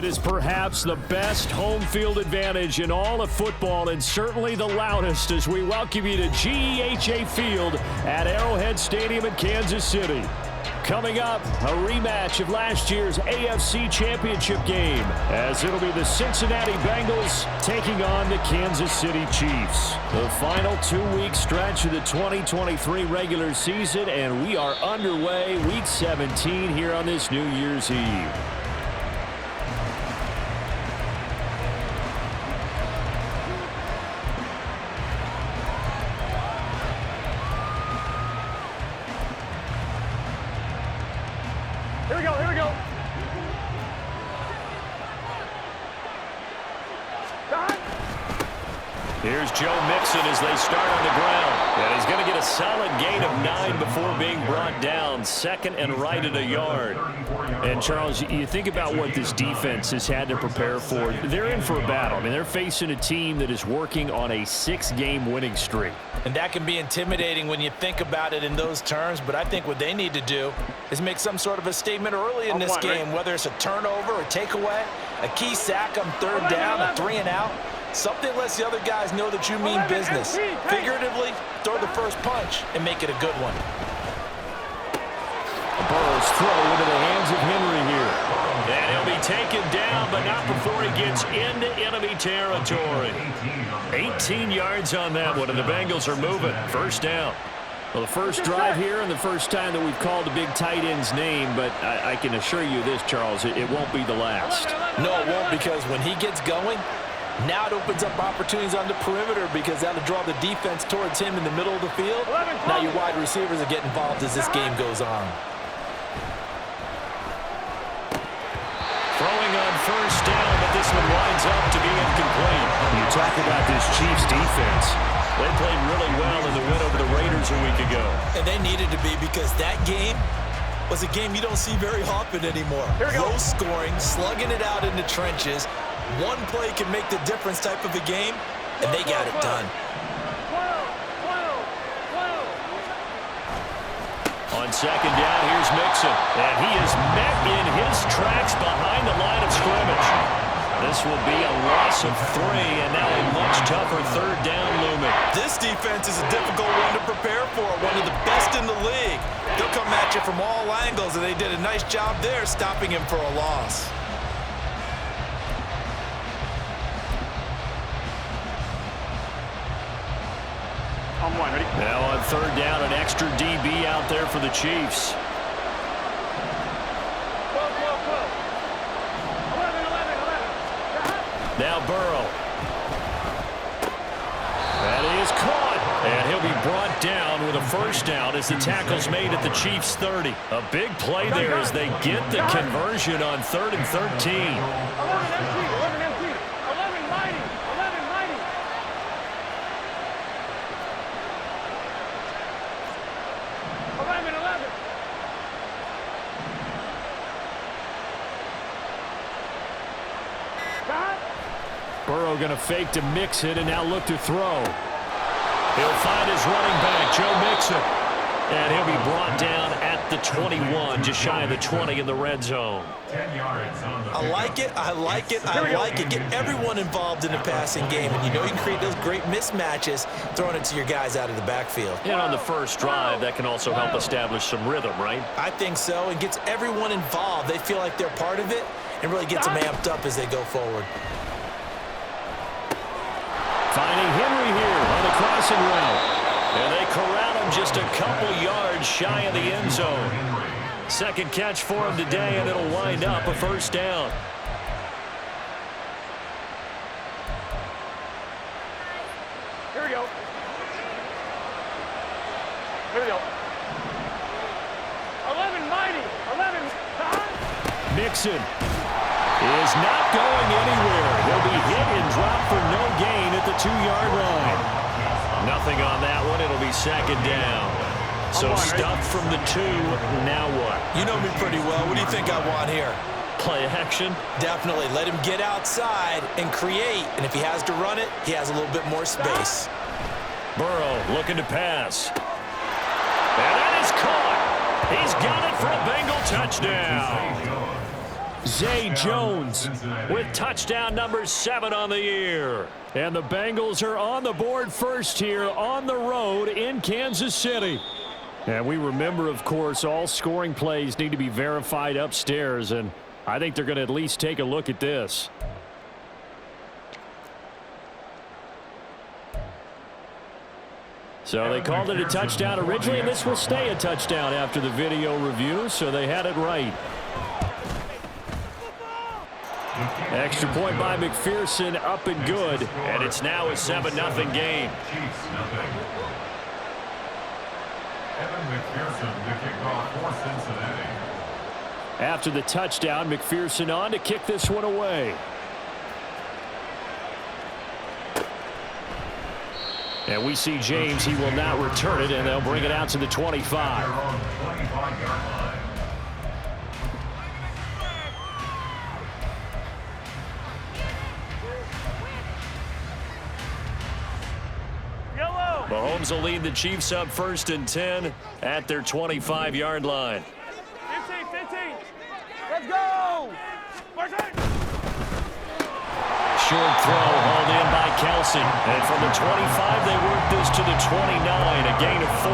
It is perhaps the best home field advantage in all of football and certainly the loudest as we welcome you to GEHA Field at Arrowhead Stadium in Kansas City. Coming up, a rematch of last year's AFC Championship game as it'll be the Cincinnati Bengals taking on the Kansas City Chiefs. The final two-week stretch of the 2023 regular season, and we are underway Week 17 here on this New Year's Eve. Here we go. Here's Joe Mixon as they start on the ground. And he's going to get a solid gain of 9 before being brought down. Second and right at a yard. And, Charles, you think about what this defense has had to prepare for. They're in for a battle. I mean, they're facing a team that is working on a 6-game winning streak. And that can be intimidating when you think about it in those terms. But I think what they need to do is make some sort of a statement early in this game, whether it's a turnover, a takeaway, a key sack on third down, a 3-and-out. Something lets the other guys know that you mean business. Figuratively, throw the first punch and make it a good one. Burrow's throw into the hands of Henry here. And he'll be taken down, but not before he gets into enemy territory. 18 yards on that one, and the Bengals are moving. First down. Well, the first drive here and the first time that we've called the big tight end's name, but I can assure you this, Charles, it won't be the last. No, it won't, because when he gets going, now it opens up opportunities on the perimeter because that'll draw the defense towards him in the middle of the field. Now your wide receivers are getting involved as this game goes on. Throwing on first down, but this one winds up to be incomplete. You talk about this Chiefs defense. They played really well in the win over the Raiders a week ago. And they needed to be, because that game was a game you don't see very often anymore. Low scoring, slugging it out in the trenches. One play can make the difference type of a game, and they got it done. On second down, here's Mixon. And he is met in his tracks behind the line of scrimmage. This will be a loss of 3, and now a much tougher third down looming. This defense is a difficult one to prepare for, one of the best in the league. They'll come at you from all angles, and they did a nice job there stopping him for a loss. Now on third down, an extra DB out there for the Chiefs. 11. Now Burrow. That is caught. And he'll be brought down with a first down as the tackle's made at the Chiefs' 30. A big play there as they get the conversion on 3rd and 13. 11. Burrow going to fake to Mixon and now look to throw. He'll find his running back, Joe Mixon. And he'll be brought down at the 21, just shy of the 20 in the red zone. I like it. Get everyone involved in the passing game. And you know you can create those great mismatches throwing it to your guys out of the backfield. And on the first drive, that can also help establish some rhythm, right? I think so. It gets everyone involved. They feel like they're part of it and really gets them amped up as they go forward. Finding Henry here on the crossing route. And they corral him just a couple yards shy of the end zone. Second catch for him today, and it'll wind up a first down. Here we go. 11 mighty. 11. Mixon is not going anywhere. He'll be hit and dropped for no gain at the 2-yard line. Nothing on that one. It'll be second down. So stuffed from the 2. Now what? You know me pretty well. What do you think I want here? Play action? Definitely. Let him get outside and create. And if he has to run it, he has a little bit more space. Burrow looking to pass. And that is caught. He's got it for a Bengal touchdown. Zay Jones with touchdown number 7 on the year. And the Bengals are on the board first here on the road in Kansas City. And we remember, of course, all scoring plays need to be verified upstairs, and I think they're going to at least take a look at this. So they called it a touchdown originally, and this will stay a touchdown after the video review, so they had it right. Extra point by McPherson, up and good, and it's now a 7-0 game. After the touchdown, McPherson on to kick this one away. And we see James, he will not return it, and they'll bring it out to the 25. Mahomes will lead the Chiefs up 1st and 10 at their 25-yard line. 15. Let's go. Short throw hauled in by Kelsey. And from the 25, they work this to the 29, a gain of 4.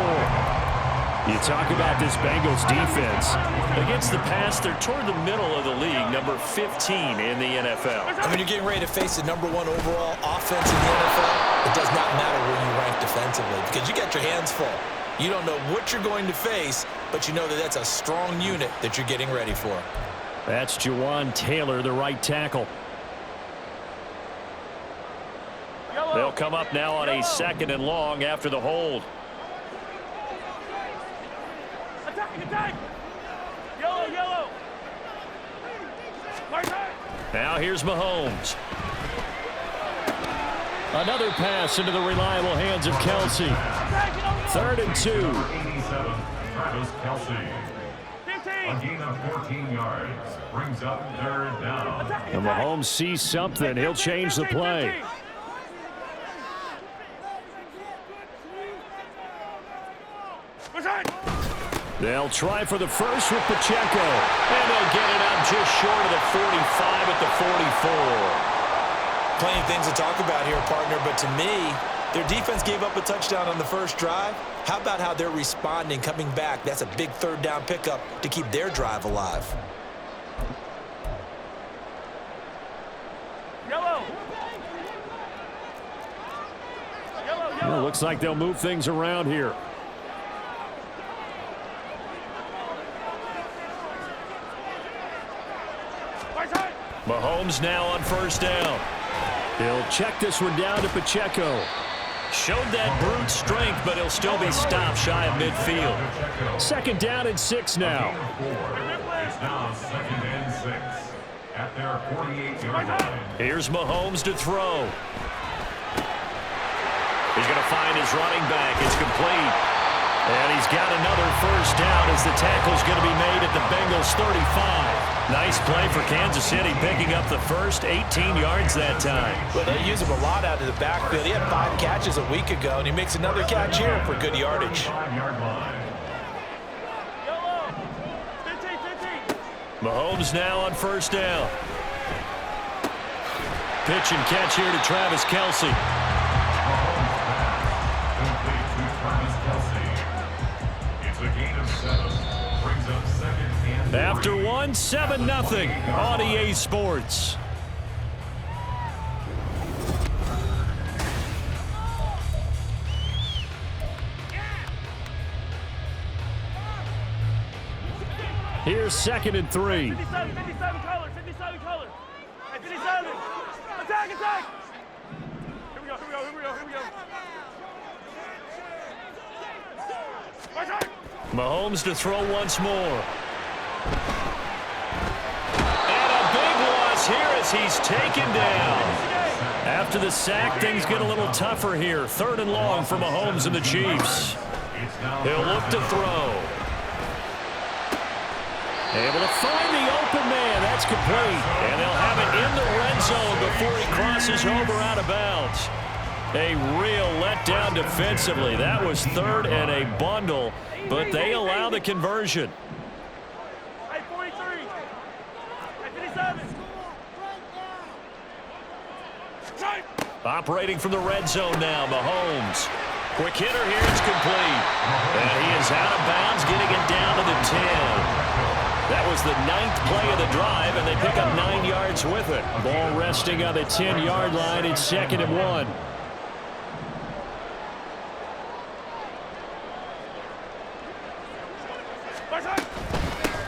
You talk about this Bengals defense. Against the pass, they're toward the middle of the league, number 15 in the NFL. And when you're getting ready to face the number 1 overall offense in the NFL, it does not matter where you rank defensively because you got your hands full. You don't know what you're going to face, but you know that that's a strong unit that you're getting ready for. That's Jawan Taylor, the right tackle. They'll come up now on a 2nd and long after the hold. Attack! Yellow! Now here's Mahomes. Another pass into the reliable hands of Kelsey. 3rd and 2. Travis Kelsey. 15. A gain of 14 yards. Brings up 3rd down. And Mahomes sees something. He'll change the play. They'll try for the first with Pacheco. And they'll get it out just short of the 45 at the 44. Plenty of things to talk about here, partner, but to me, their defense gave up a touchdown on the first drive. How about how they're responding, coming back? That's a big 3rd down pickup to keep their drive alive. Yellow. Well, looks like they'll move things around here. Mahomes now on 1st down. He'll check this one down to Pacheco. Showed that brute strength, but he'll still be stopped shy of midfield. 2nd down and 6 now. It's now 2nd and 6 at their 48-yard line. Here's Mahomes to throw. He's going to find his running back. It's complete. And he's got another 1st down as the tackle's going to be made at the Bengals 35. Nice play for Kansas City, picking up the first 18 yards that time. Well, they use him a lot out of the backfield. He had 5 catches a week ago, and he makes another catch here for good yardage. 5-yard line. Yellow. 15. Mahomes now on 1st down. Pitch and catch here to Travis Kelsey. Complete to Travis Kelsey. It's a gain of 7. Brings up 2nd and 3. After 1, 7-0 on EA Sports. Here's 2nd and 3. 57 color. Hey, 57. Attack. Here we go. Mahomes to throw once more. And a big loss here as he's taken down. After the sack, things get a little tougher here. 3rd and long for Mahomes and the Chiefs. He'll look to throw. Able to find the open man. That's complete. And they'll have it in the red zone before he crosses over out of bounds. A real letdown defensively. That was 3rd and a bundle, but they allow the conversion. Hey, 43. Hey, Operating from the red zone now, Mahomes. Quick hitter here, it's complete. And he is out of bounds, getting it down to the 10. That was the 9th play of the drive, and they pick up 9 yards with it. Ball resting on the 10-yard line. It's 2nd and 1.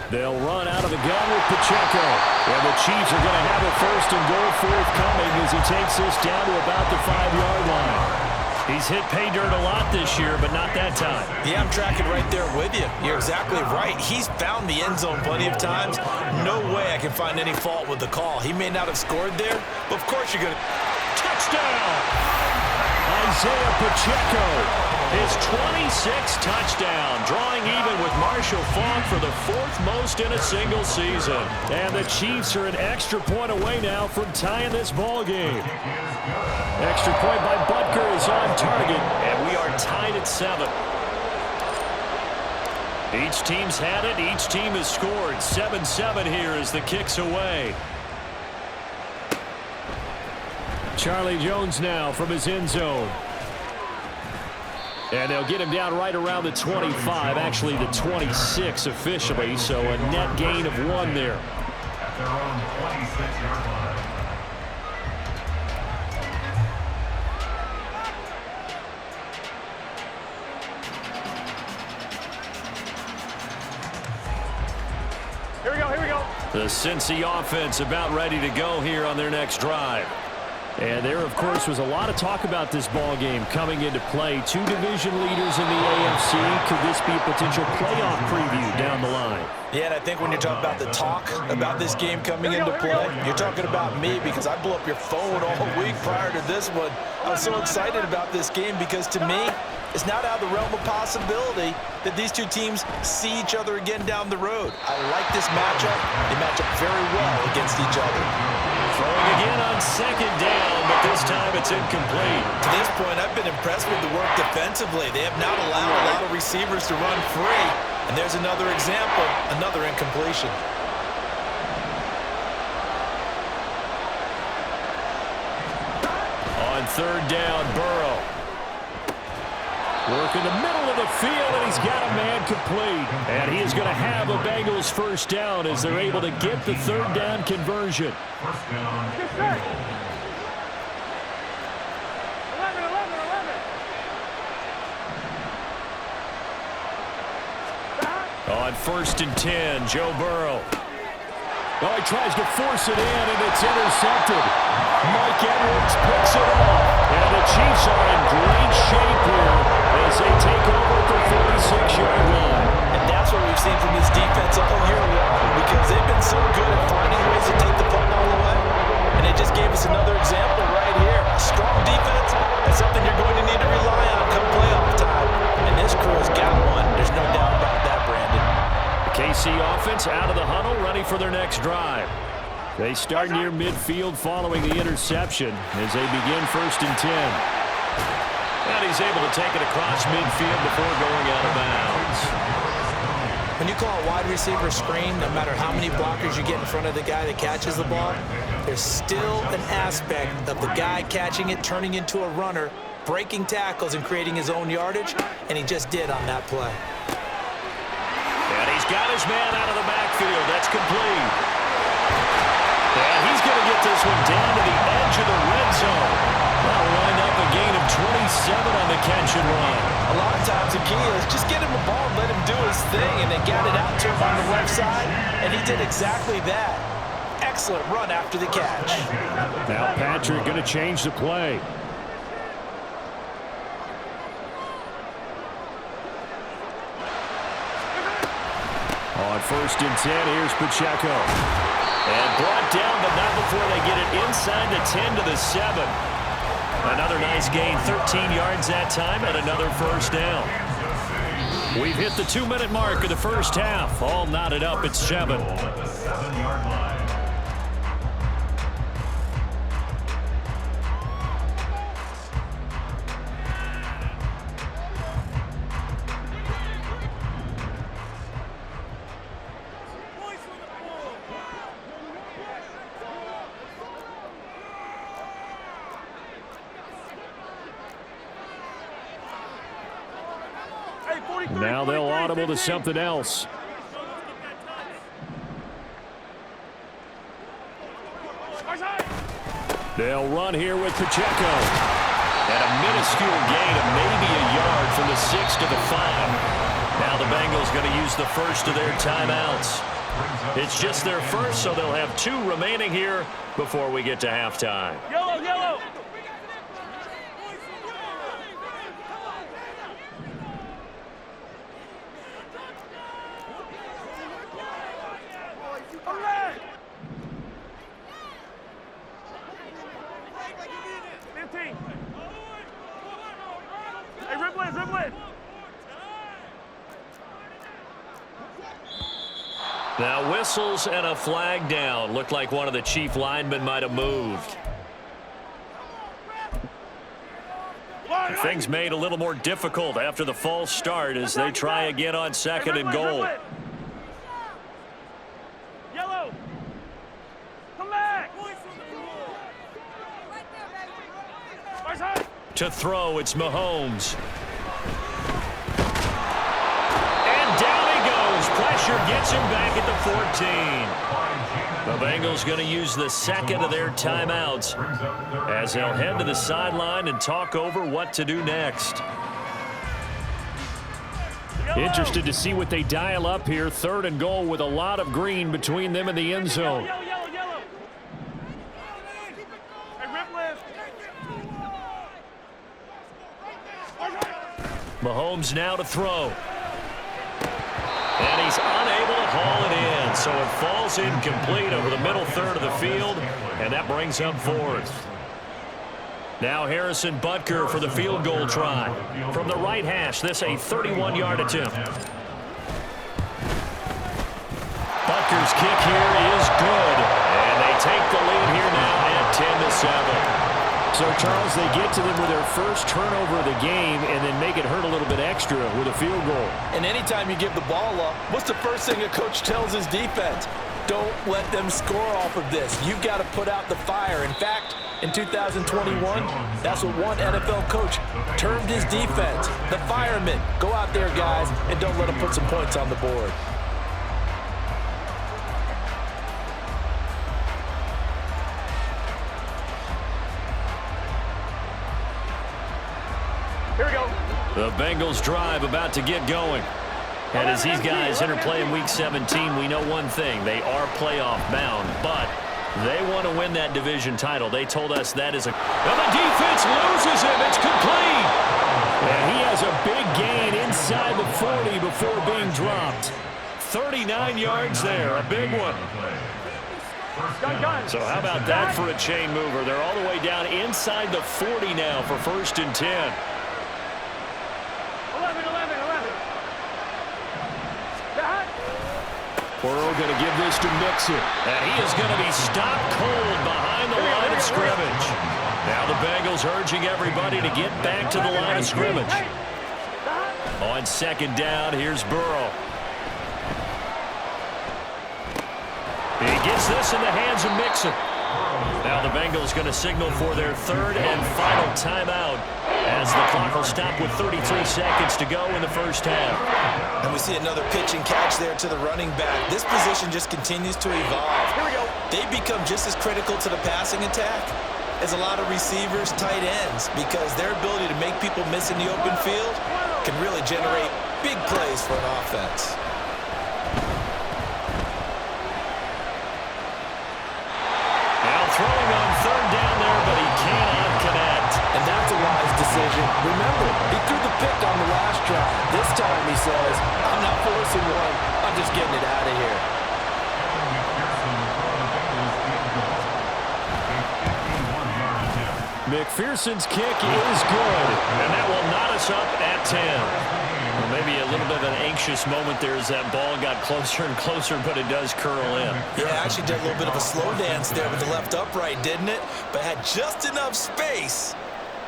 They'll run out of the gun with Pacheco. And the Chiefs are going to have a 1st and goal forthcoming as he takes this down to about the 5-yard line. He's hit pay dirt a lot this year, but not that time. Yeah, I'm tracking right there with you. You're exactly right. He's found the end zone plenty of times. No way I can find any fault with the call. He may not have scored there, but of course you're going to... Touchdown! Isaiah Pacheco, his 26th touchdown, drawing even with Marshall Faulk for the 4th most in a single season. And the Chiefs are an extra point away now from tying this ball game. Extra point by Butker is on target, and we are tied at 7. Each team's had it. Each team has scored. 7-7 here as the kick's away. Charlie Jones now from his end zone. And they'll get him down right around the 25, actually the 26 officially, so a net gain of 1 there. At their own 26-yard line. Here we go, here we go. The Cincy offense about ready to go here on their next drive. And there, of course, was a lot of talk about this ball game coming into play. 2 division leaders in the AFC. Could this be a potential playoff preview down the line? Yeah, and I think when you're talking about the talk about this game coming into play, you're talking about me because I blew up your phone all week prior to this one. I was so excited about this game because to me, it's not out of the realm of possibility that these two teams see each other again down the road. I like this matchup. They match up very well against each other. Throwing again on 2nd down, but this time it's incomplete. To this point, I've been impressed with the work defensively. They have not allowed a lot of receivers to run free. And there's another example, another incompletion. On 3rd down, Burrow. Work in the middle of the field, and he's got a man complete. And he is going to have a Bengals 1st down as they're able to get the 3rd down conversion. 1st down. 11. On 1st and 10, Joe Burrow. Oh, he tries to force it in, and it's intercepted. Mike Edwards picks it up. And the Chiefs are in great shape here as they take over at the 46-yard line. And that's what we've seen from this defense all year long because they've been so good at finding ways to take the football away. And it just gave us another example right here. A strong defense, that's something you're going to need to rely on come playoff time. And this crew has got one. There's no doubt about that, Brandon. The KC offense out of the huddle, ready for their next drive. They start near midfield following the interception as they begin 1st and 10. And he's able to take it across midfield before going out of bounds. When you call a wide receiver screen, no matter how many blockers you get in front of the guy that catches the ball, there's still an aspect of the guy catching it, turning into a runner, breaking tackles and creating his own yardage, and he just did on that play. And he's got his man out of the backfield. That's complete. And he's going to get this one down to the edge of the red zone. That'll wind up a gain of 27 on the catch and run. A lot of times the key is just get him the ball and let him do his thing, and they got it out to him on the left side, and he did exactly that. Excellent run after the catch. Now Patrick going to change the play. On 1st and 10, here's Pacheco. And brought down, but not before they get it inside the 10 to the 7. Another nice gain, 13 yards that time, and another 1st down. We've hit the 2-minute mark of the 1st half. All knotted up at 7. At the 7-yard line. Now they'll audible to something else. They'll run here with Pacheco. And a minuscule gain of maybe a yard from the 6 to the 5. Now the Bengals going to use the first of their timeouts. It's just their first, so they'll have 2 remaining here before we get to halftime. Yellow, yellow. Now whistles and a flag down. Looked like one of the chief linemen might have moved. Things made a little more difficult after the false start as they try again on 2nd and goal. Yellow. Come back. To throw, it's Mahomes. And down he goes. Pressure gets him back at the 14. The Bengals going to use the second of their timeouts as they'll head to the sideline and talk over what to do next. Interested to see what they dial up here. 3rd and goal with a lot of green between them and the end zone. Yellow, yellow, yellow. Hey, rip lift. Mahomes now to throw. And he's unable to haul it in, so it falls incomplete over the middle third of the field, and that brings up 4th. Now Harrison Butker for the field goal try. From the right hash, this a 31-yard attempt. Butker's kick here is good, and they take the lead here now at 10-7. So, Charles, they get to them with their first turnover of the game and then make it hurt a little bit extra with a field goal. And anytime you give the ball up, what's the first thing a coach tells his defense? Don't let them score off of this. You've got to put out the fire. In fact, in 2021, that's what one NFL coach termed his defense, the firemen. Go out there, guys, and don't let them put some points on the board. The Bengals drive about to get going. And as these guys interplay in Week 17, we know one thing. They are playoff bound, but they want to win that division title. They told us that is a... Well, the defense loses him. It's complete. And he has a big gain inside the 40 before being dropped. 39 yards there, a big one. So how about that for a chain mover? They're all the way down inside the 40 now for 1st and 10. Burrow going to give this to Mixon. And he is going to be stopped cold behind the line of scrimmage. Now the Bengals urging everybody to get back to the line of scrimmage. On 2nd down, here's Burrow. He gets this in the hands of Mixon. Now the Bengals going to signal for their 3rd and final timeout as the clock will stop with 33 seconds to go in the first half. And we see another pitch and catch there to the running back. This position just continues to evolve. Here we go. They become just as critical to the passing attack as a lot of receivers, tight ends, because their ability to make people miss in the open field can really generate big plays for an offense. Throwing on 3rd down there, but he cannot connect. And that's a wise decision. Remember, he threw the pick on the last drive. This time he says, I'm not forcing one. I'm just getting it out of here. McPherson's kick is good, and that will knot us up at 10. Well, maybe a little bit of an anxious moment there as that ball got closer and closer, but it does curl in. Yeah, actually did a little bit of a slow dance there with the left upright, didn't it? But had just enough space,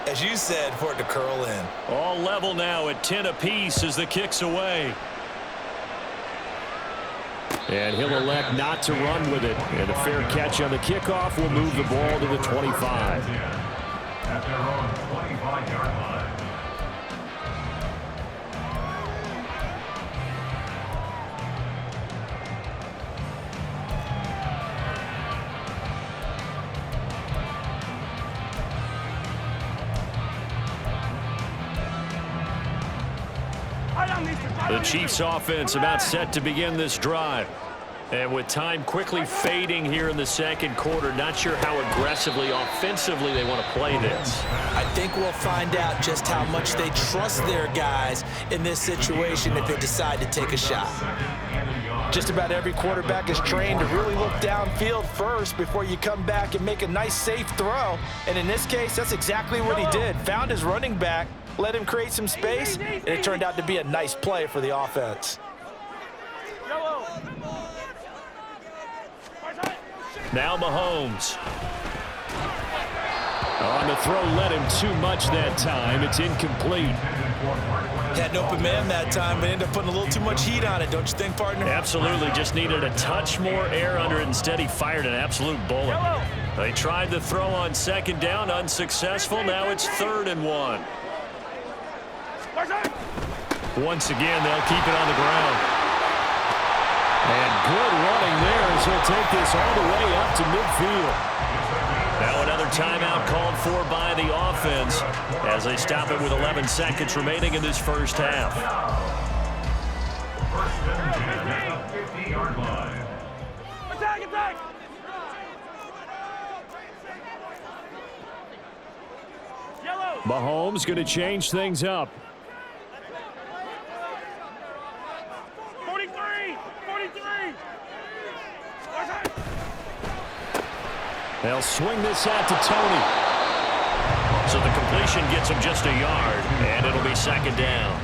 as you said, for it to curl in. All level now at 10 apiece as the kick's away. And he'll elect not to run with it. And a fair catch on the kickoff will move the ball to the 25. At their own 25-yard line. The Chiefs offense about set to begin this drive. And with time quickly fading here in the second quarter, not sure how aggressively, offensively they want to play this. I think we'll find out just how much they trust their guys in this situation if they decide to take a shot. Just about every quarterback is trained to really look downfield first before you come back and make a nice, safe throw. And in this case, that's exactly what he did. Found his running back, let him create some space, and it turned out to be a nice play for the offense. Now Mahomes. On the throw, led him too much that time. It's incomplete. Had an open man that time, but ended up putting a little too much heat on it, don't you think, partner? Absolutely. Just needed a touch more air under it. Instead, he fired an absolute bullet. They tried the throw on second down, unsuccessful. Now it's 3rd and 1. Once again, they'll keep it on the ground. And good running there as he'll take this all the way up to midfield. Now another timeout called for by the offense as they stop it with 11 seconds remaining in this first half. First 50-yard line. Attack, attack! Yellow! Mahomes going to change things up. 43! 43! They'll swing this out to Tony. So the completion gets him just a yard, and it'll be second down.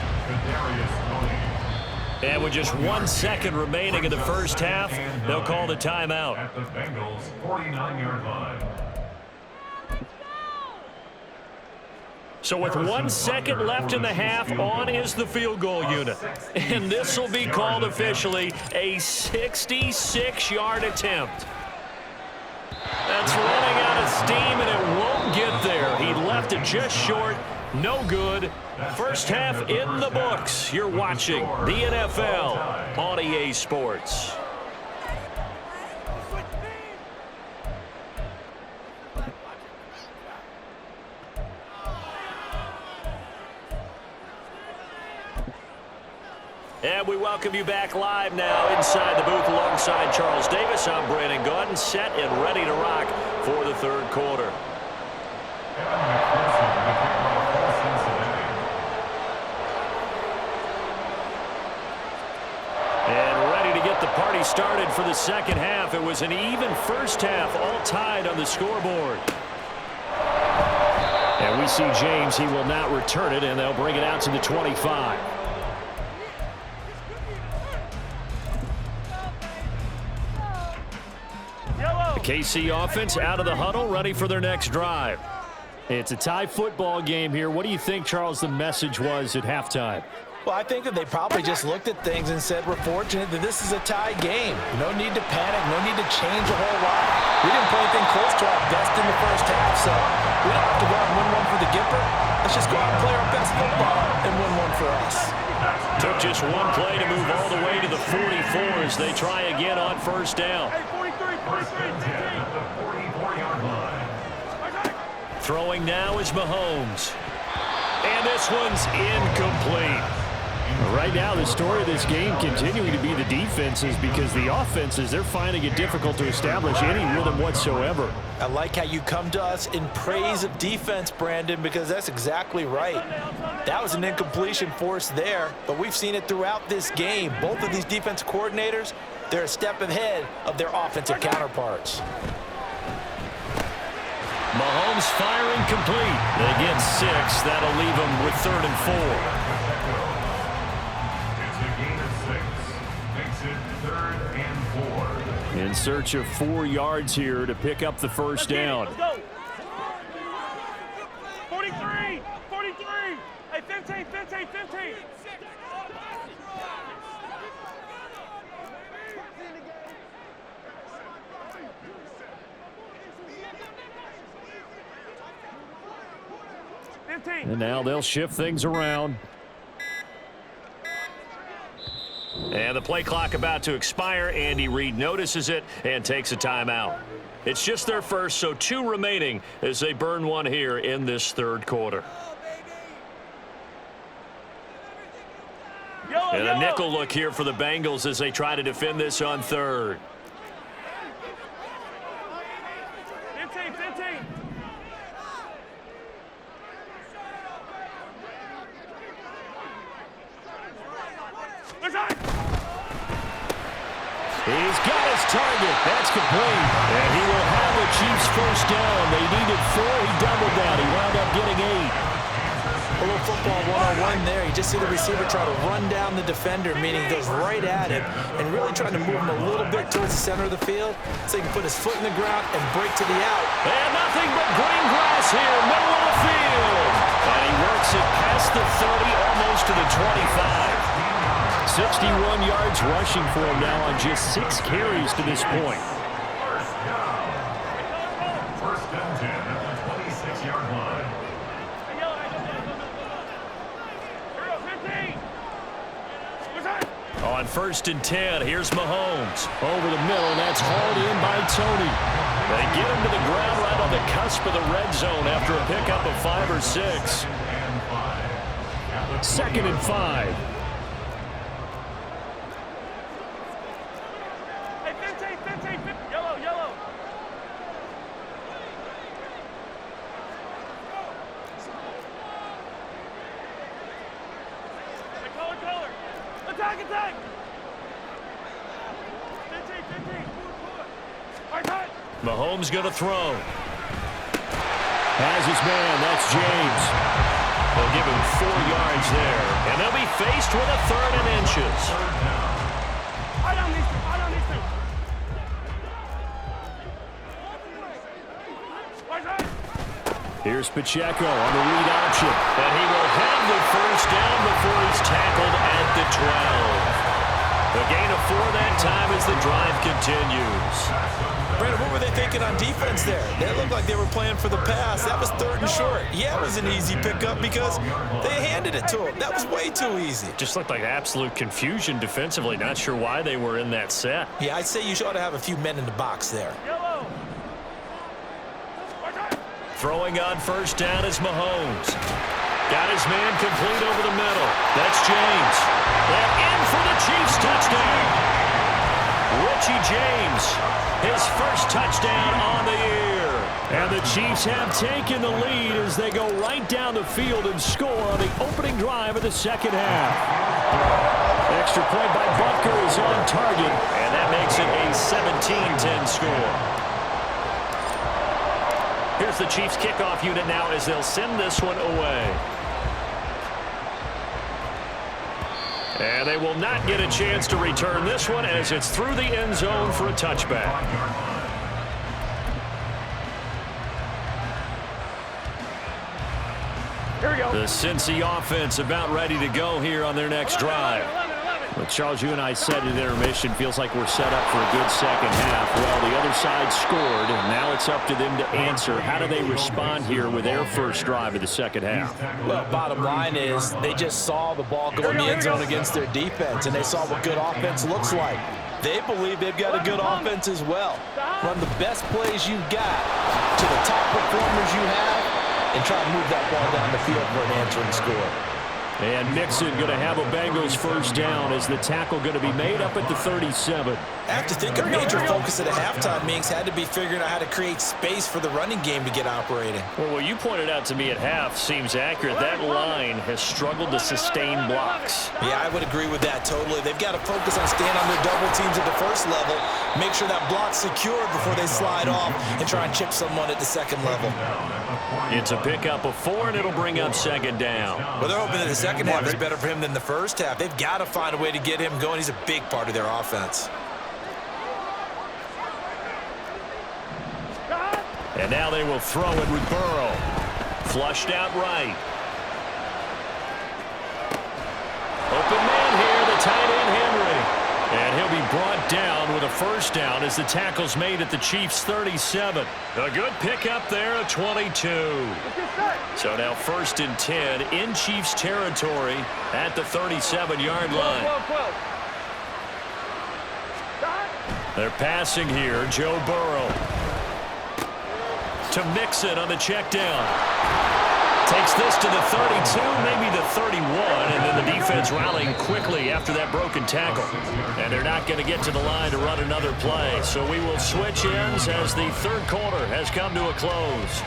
And with just 1 second remaining in the first half, they'll call the timeout. At the Bengals' 49-yard line. So with 1 second left in the half, on is the field goal unit. And this will be called officially a 66-yard attempt. That's running out of steam, and it won't get there. He left it just short. No good. First half in the books. You're watching the NFL on EA Sports. And we welcome you back live now inside the booth alongside Charles Davis. I'm Brandon Gaudin, set and ready to rock for the third quarter. And ready to get the party started for the second half. It was an even first half, all tied on the scoreboard. And we see James. He will not return it, and they'll bring it out to the 25. KC offense out of the huddle, ready for their next drive. It's a tie football game here. What do you think, Charles, the message was at halftime? Well, I think that they probably just looked at things and said, we're fortunate that this is a tie game. No need to panic, no need to change a whole lot. We didn't play anything close to our best in the first half, so we don't have to go out and win one for the Gipper. Let's just go out and play our best football and win one for us. Took just one play to move all the way to the 44 as they try again on first down. Throwing now is Mahomes. And this one's incomplete. Right now, the story of this game continuing to be the defenses, because the offenses, they're finding it difficult to establish any rhythm whatsoever. I like how you come to us in praise of defense, Brandon, because that's exactly right. That was an incompletion forced there, but we've seen it throughout this game. Both of these defense coordinators, they're a step ahead of their offensive counterparts. Mahomes firing complete. They get 6. That'll leave them with 3rd and 4. In search of 4 yards here to pick up the first down. 43! 43! Hey, 15, 15, 15! And now they'll shift things around. And the play clock about to expire. Andy Reid notices it and takes a timeout. It's just their first, so 2 remaining as they burn one here in this third quarter. And a nickel look here for the Bengals as they try to defend this on third. 15, 15. He's got his target. That's complete. And he will have the Chiefs first down. They needed 4. He doubled down. He wound up getting 8. A little football 101 there. You just see the receiver try to run down the defender, meaning he goes right at him and really trying to move him a little bit towards the center of the field so he can put his foot in the ground and break to the out. And nothing but green grass here, middle of the field. And he works it past the 30, almost to the 25. 61 yards rushing for him now on just 6 carries to this point. First and 10 at the 26-yard line. On first and 10, here's Mahomes. Over the middle, and that's hauled in by Tony. They get him to the ground right on the cusp of the red zone after a pickup of 5 or 6. Second and 5. Mahomes going to throw. Has his man. That's James. They'll give him 4 yards there. And they'll be faced with a 3rd and inches. Here's Pacheco on the read option. And he will have the first down before he's tackled at the 12. A gain of 4 that time as the drive continues. Brandon, what were they thinking on defense there? They looked like they were playing for the pass. That was 3rd and short. Yeah, it was an easy pickup because they handed it to him. That was way too easy. Just looked like absolute confusion defensively. Not sure why they were in that set. Yeah, I'd say you ought to have a few men in the box there. Throwing on first down is Mahomes. Got his man complete over the middle. That's James. And in for the Chiefs touchdown. Richie James, his first touchdown on the year. And the Chiefs have taken the lead as they go right down the field and score on the opening drive of the second half. Extra point by Butker is on target, and that makes it a 17-10 score. Here's the Chiefs kickoff unit now as they'll send this one away. And they will not get a chance to return this one as it's through the end zone for a touchback. Here we go. The Cincy offense about ready to go here on their next drive. But Charles, you and I said at intermission, feels like we're set up for a good second half. Well, the other side scored, and now it's up to them to answer. How do they respond here with their first drive of the second half? Well, bottom line is they just saw the ball go in the end zone against their defense, and they saw what good offense looks like. They believe they've got a good offense as well. Run the best plays you've got to the top performers you have and try to move that ball down the field for an answering score. And Mixon going to have a Bengals first down as the tackle going to be made up at the 37. I have to think a major focus at a halftime, Minks, had to be figuring out how to create space for the running game to get operating. Well, what you pointed out to me at half seems accurate. That line has struggled to sustain blocks. Yeah, I would agree with that totally. They've got to focus on staying on their double teams at the first level, make sure that block's secured before they slide off, and try and chip someone at the second level. It's a pickup of 4, and it'll bring up second down. Well, they're hoping that the second half is better for him than the first half. They've got to find a way to get him going. He's a big part of their offense. And now they will throw it with Burrow. Flushed out right. Open man here, the tight end Henry. And he'll be brought down with a first down as the tackle's made at the Chiefs' 37. A good pickup there at 22. So now first and 10 in Chiefs territory at the 37-yard line. They're passing here, Joe Burrow. To Mixon on the check down. Takes this to the 32, maybe the 31, and then the defense rallying quickly after that broken tackle. And they're not going to get to the line to run another play. So we will switch ends as the third quarter has come to a close.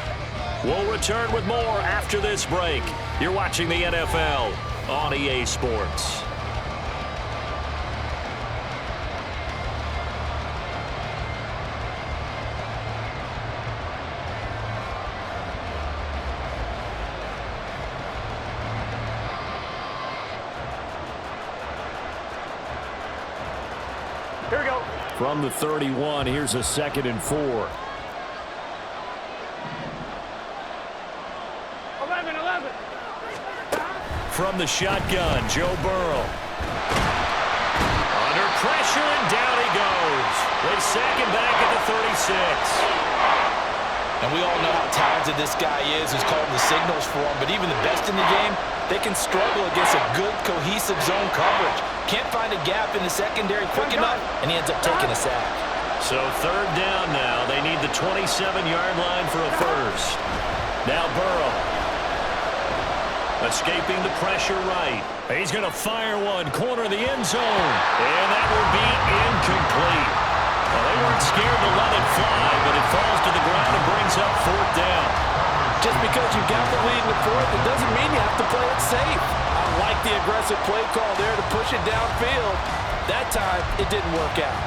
We'll return with more after this break. You're watching the NFL on EA Sports. Here we go. From the 31, here's a 2nd and 4. 11. From the shotgun, Joe Burrow. Under pressure, and down he goes. They sack him back at the 36. And we all know how talented this guy is who's calling the signals for him, but even the best in the game, they can struggle against a good, cohesive zone coverage. Can't find a gap in the secondary quick enough, and he ends up taking a sack. So 3rd down now. They need the 27-yard line for a first. Now Burrow. Escaping the pressure right. He's going to fire one. Corner of the end zone. And that will be incomplete. Well, they weren't scared to let it fly, but it falls to the ground and brings up 4th down. Just because you got the lead in the 4th, it doesn't mean you have to play it safe. I like the aggressive play call there to push it downfield. That time, it didn't work out.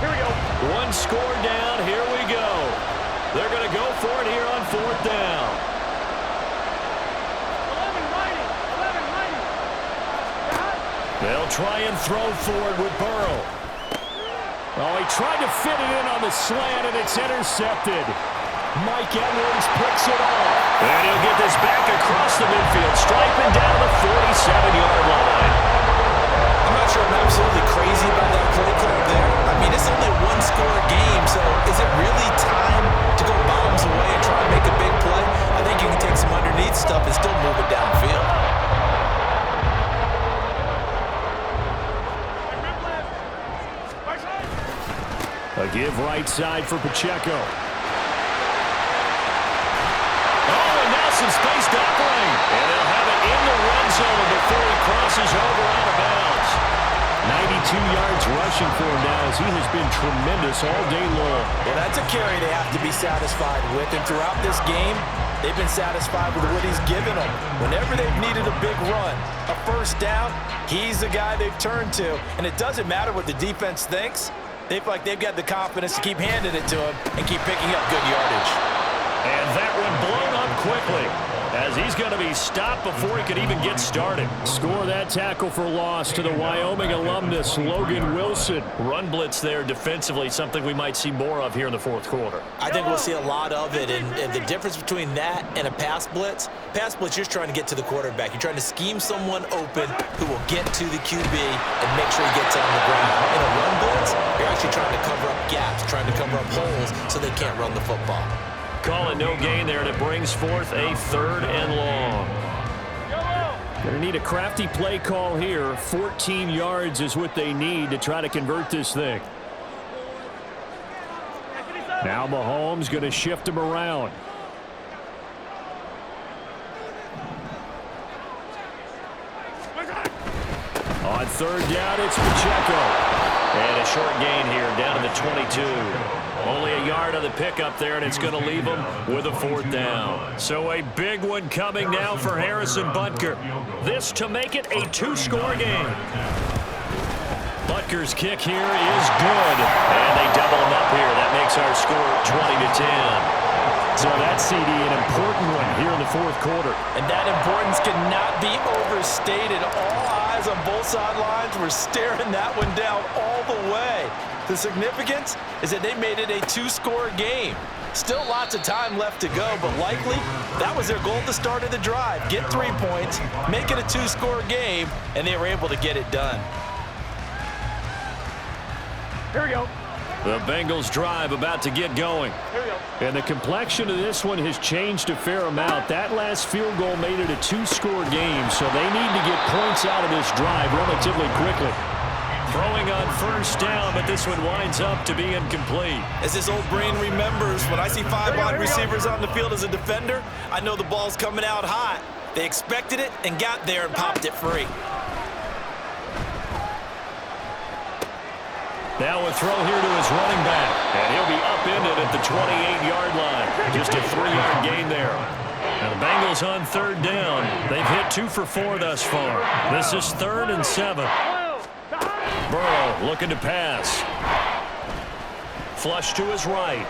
Here we go. One score down. Here we go. They're going to go for it here on 4th down. 11 mighty. 11 mighty. They'll try and throw for it with Burrow. Oh, he tried to fit it in on the slant, and it's intercepted. Mike Edwards picks it off. And he'll get this back across the midfield, striping down the 47-yard line. I'm not sure I'm absolutely crazy about that play call there. I mean, it's only a one-score game, so is it really time to go bombs away and try and make a big play? I think you can take some underneath stuff and still move it downfield. A give right side for Pacheco. Oh, and now some space to operate. And they'll have it in the red zone before he crosses over out of bounds. 92 yards rushing for him now as he has been tremendous all day long. Well, that's a carry they have to be satisfied with. And throughout this game, they've been satisfied with what he's given them. Whenever they've needed a big run, a first down, he's the guy they've turned to. And it doesn't matter what the defense thinks. They feel like they've got the confidence to keep handing it to him and keep picking up good yardage. And that one blown up quickly as he's going to be stopped before he could even get started. Score that tackle for loss to the Wyoming alumnus, Logan Wilson. Run blitz there defensively, something we might see more of here in the 4th quarter. I think we'll see a lot of it, and the difference between that and a pass blitz, you're just trying to get to the quarterback. You're trying to scheme someone open who will get to the QB and make sure he gets on the ground. In a run blitz, you're actually trying to cover up gaps, trying to cover up holes so they can't run the football. Call it no gain there, and it brings forth a 3rd and long. Going to need a crafty play call here. 14 yards is what they need to try to convert this thing. Now Mahomes going to shift him around. On 3rd down, it's Pacheco. And a short gain here down to the 22. Only a yard on the pickup there, and it's going to leave him with a 4th down. So a big one coming now for Harrison Butker. This to make it a 2-score game. Butker's kick here is good. And they double him up here. That makes our score 20-10. So that's, CD, an important one here in the 4th quarter. And that importance cannot be overstated. All eyes on both sidelines were staring that one down all the way. The significance is that they made it a 2-score game. Still lots of time left to go, but likely that was their goal at the start of the drive. Get 3 points, make it a 2-score game, and they were able to get it done. Here we go. The Bengals drive about to get going. Here we go. And the complexion of this one has changed a fair amount. That last field goal made it a 2-score game, so they need to get points out of this drive relatively quickly. Throwing on first down, but this one winds up to be incomplete. As this old brain remembers, when I see 5 wide receivers on the field as a defender, I know the ball's coming out hot. They expected it and got there and popped it free. Now a throw here to his running back, and he'll be upended at the 28-yard line. Just a 3-yard gain there. Now the Bengals on third down. They've hit 2 for 4 thus far. This is 3rd and 7. Burrow looking to pass. Flush to his right.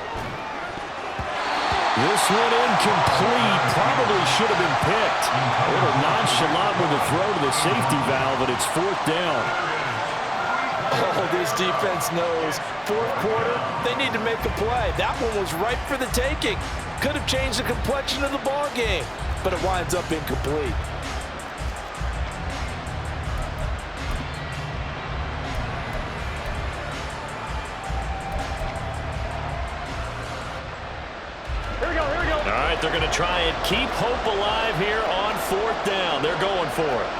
This one incomplete. Probably should have been picked. A little nonchalant with the throw to the safety valve, but it's 4th down. Oh, this defense knows. 4th quarter, they need to make a play. That one was ripe for the taking. Could have changed the complexion of the ball game, but it winds up incomplete. Here we go, here we go. All right, they're going to try and keep hope alive here on 4th down. They're going for it.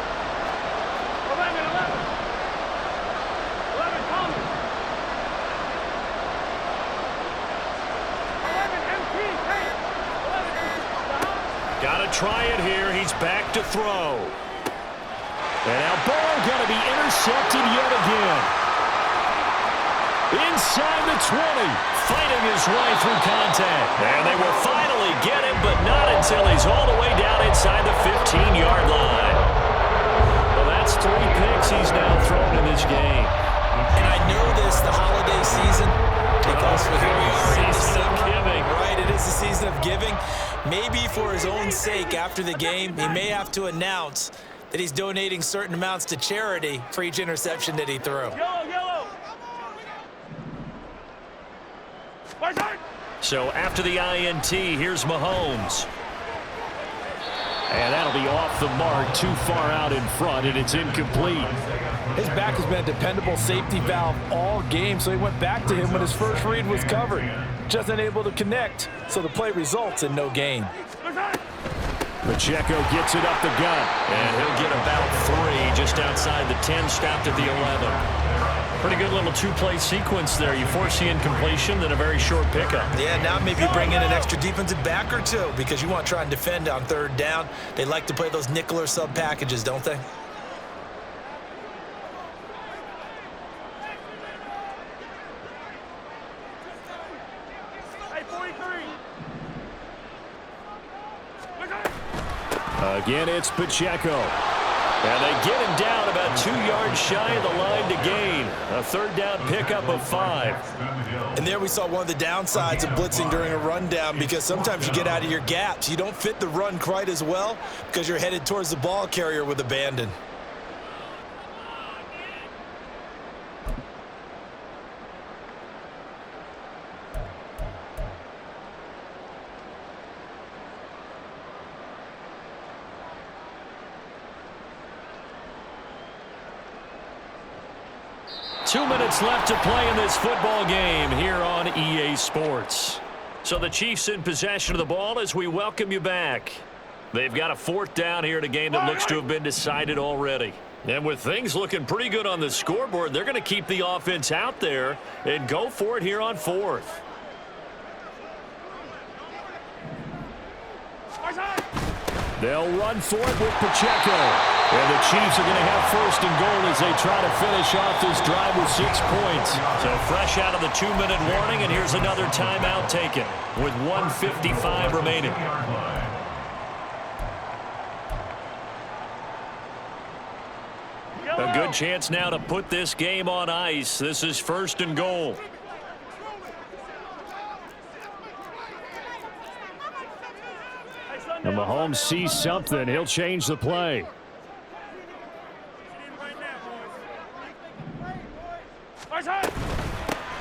11, 11 coming. 11 MT, hey. 11 MT. Got to try it here. He's back to throw. And now Burrow going to be intercepted yet again. Inside the 20, fighting his way through contact. And they will finally get him, but not until he's all the way down inside the 15-yard line. Well, that's 3 picks he's now thrown in this game. And I know this, the holiday season, because here we are in Season of giving. Right, it is the season of giving. Maybe for his own sake after the game, he may have to announce that he's donating certain amounts to charity for each interception that he threw. Yellow, yellow. Right side. So after the INT, here's Mahomes. And that'll be off the mark, too far out in front, and it's incomplete. His back has been a dependable safety valve all game, so he went back to him when his first read was covered. Just unable to connect, so the play results in no gain. Pacheco gets it up the gut, and he'll get about 3 just outside the 10, stopped at the 11. Pretty good little 2-play sequence there. You force the incompletion, then a very short pickup. Yeah, now maybe bring in an extra defensive back or 2 because you want to try and defend on 3rd down. They like to play those nickel or sub packages, don't they? Hey, 43. Again, it's Pacheco. And they get him down about 2 yards shy of the line to gain. A 3rd down pickup of 5. And there we saw one of the downsides of blitzing during a rundown because sometimes you get out of your gaps. You don't fit the run quite as well because you're headed towards the ball carrier with abandon. Two minutes left to play in this football game here on EA Sports. So the Chiefs in possession of the ball as we welcome you back. They've got a 4th down here in a game that looks to have been decided already. And with things looking pretty good on the scoreboard, they're going to keep the offense out there and go for it here on 4th. They'll run for it with Pacheco. And the Chiefs are going to have 1st and goal as they try to finish off this drive with 6 points. So fresh out of the 2-minute warning, and here's another timeout taken with 1:55 remaining. A good chance now to put this game on ice. This is 1st and goal. And Mahomes sees something. He'll change the play.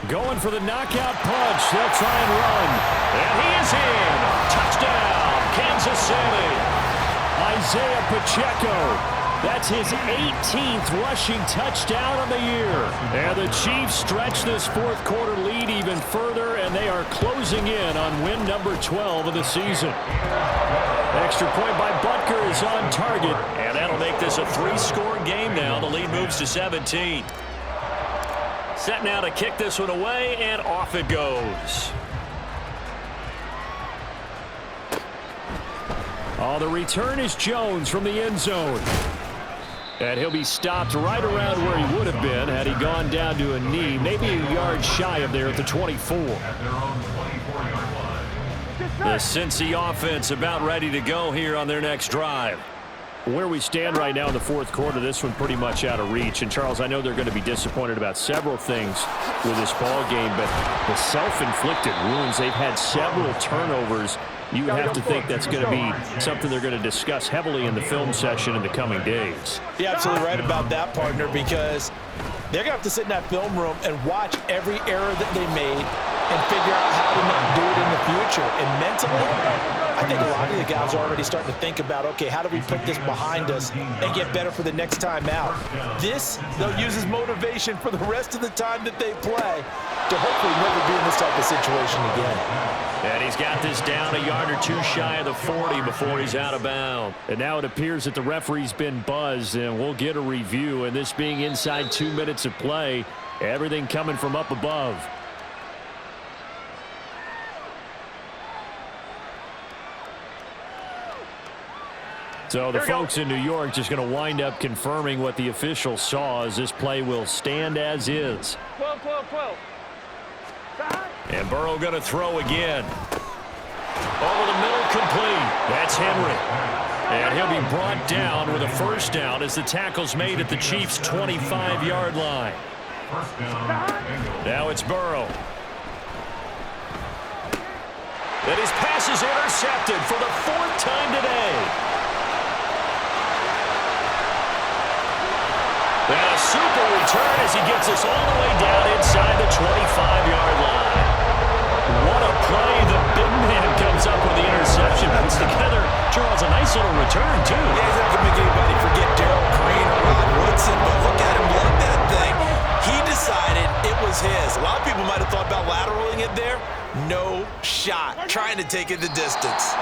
Going for the knockout punch. They'll try and run. And he is in. Touchdown, Kansas City. Isaiah Pacheco. That's his 18th rushing touchdown of the year. And the Chiefs stretch this 4th quarter lead even further, and they are closing in on win number 12 of the season. Extra point by Butker is on target, and that'll make this a 3-score game now. The lead moves to 17. set now to kick this one away, and off it goes. Oh, the return is Jones from the end zone. And he'll be stopped right around where he would have been had he gone down to a knee, maybe a yard shy of there at the 24. The Cincy offense about ready to go here on their next drive. Where we stand right now in the fourth quarter, this one pretty much out of reach. And, Charles, I know they're going to be disappointed about several things with this ball game, but the self-inflicted wounds, they've had several turnovers. You have to think that's going to be something they're going to discuss heavily in the film session in the coming days. You're absolutely right about that, partner, because they're going to have to sit in that film room and watch every error that they made and figure out how to not do it in the future. And mentally, I think a lot of the guys are already starting to think about, okay, how do we put this behind us and get better for the next time out? This, they'll use as motivation for the rest of the time that they play to hopefully never be in this type of situation again. And he's got this down a yard or two shy of the 40 before he's out of bounds. And now it appears that the referee's been buzzed, and we'll get a review. And this being inside 2 minutes of play, everything coming from up above. So the folks in New York just going to wind up confirming what the official saw, as this play will stand as is. 12, 12, 12. And Burrow going to throw again. Over the middle, complete. That's Henry. And he'll be brought down with a first down as the tackle's made at the Chiefs' 25-yard line. Now it's Burrow. And his pass is intercepted for the fourth time today. And a super return as he gets us all the way down inside the 25-yard line. What a play. The big man comes up with the interception. Puts together, Charles, a nice little return, too. Yeah, he's not going to make anybody forget Darrell Green or Rod Woodson, but look at him lug that thing. He decided it was his. A lot of people might have thought about lateraling it there. No shot. Trying to take it the distance.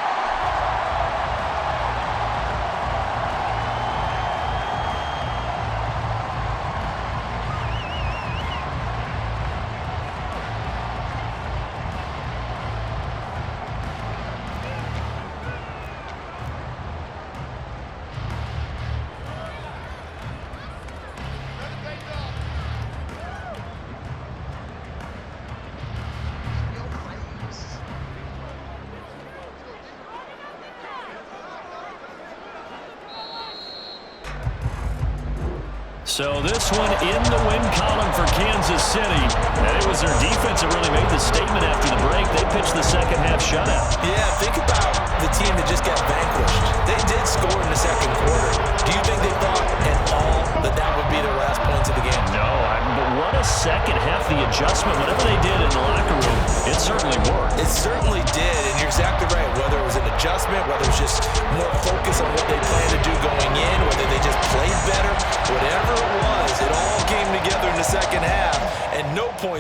So this one in the win column for Kansas City. And it was their defense that really made the statement after the break. They pitched the second half shutout. Yeah, think about the team that just got vanquished. They did score in the second quarter. Do you think they thought at all that that would be their last points of the game? No, but what a second half. The adjustment, whatever they did in the locker room, it certainly worked. It certainly did, and you're exactly right. Whether it was an adjustment, whether it was just more focus on what they planned to do going in, whether they just played better, whatever it was, it all came together in the second half, and no point.